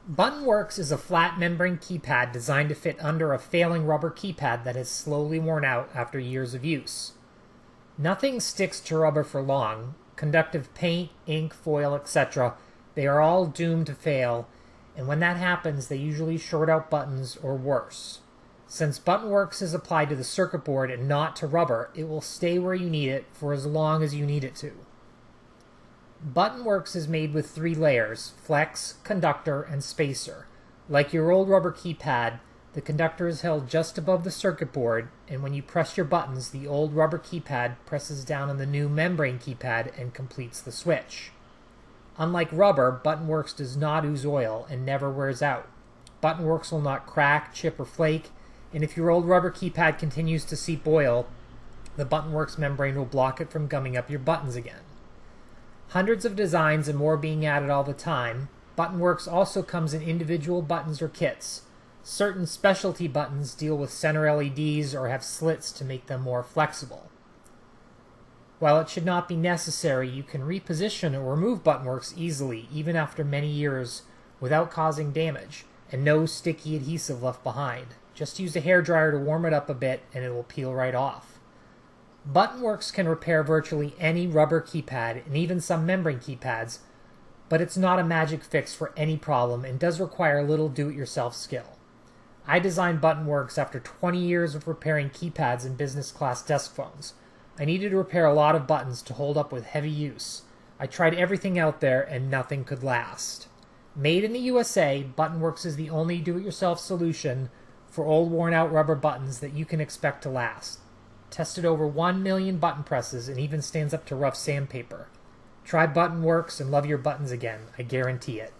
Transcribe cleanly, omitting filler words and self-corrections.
ButtonWorx is a flat membrane keypad designed to fit under a failing rubber keypad that has slowly worn out after years of use. Nothing sticks to rubber for long. Conductive paint, ink, foil, etc. They are all doomed to fail, and when that happens, they usually short out buttons or worse. Since ButtonWorx is applied to the circuit board and not to rubber, it will stay where you need it for as long as you need it to. ButtonWorx is made with 3 layers: flex, conductor, and spacer. Like your old rubber keypad, the conductor is held just above the circuit board, and when you press your buttons, the old rubber keypad presses down on the new membrane keypad and completes the switch. Unlike rubber, ButtonWorx does not ooze oil and never wears out. ButtonWorx will not crack, chip, or flake, and if your old rubber keypad continues to seep oil, the ButtonWorx membrane will block it from gumming up your buttons again. Hundreds of designs and more being added all the time, ButtonWorx also comes in individual buttons or kits. Certain specialty buttons deal with center LEDs or have slits to make them more flexible. While it should not be necessary, you can reposition or remove ButtonWorx easily, even after many years, without causing damage, and no sticky adhesive left behind. Just use a hairdryer to warm it up a bit and it will peel right off. ButtonWorx can repair virtually any rubber keypad and even some membrane keypads, but it's not a magic fix for any problem and does require a little do-it-yourself skill. I designed ButtonWorx after 20 years of repairing keypads and business-class desk phones. I needed to repair a lot of buttons to hold up with heavy use. I tried everything out there and nothing could last. Made in the USA, ButtonWorx is the only do-it-yourself solution for old worn-out rubber buttons that you can expect to last. Tested over 1 million button presses and even stands up to rough sandpaper. Try ButtonWorx and love your buttons again. I guarantee it.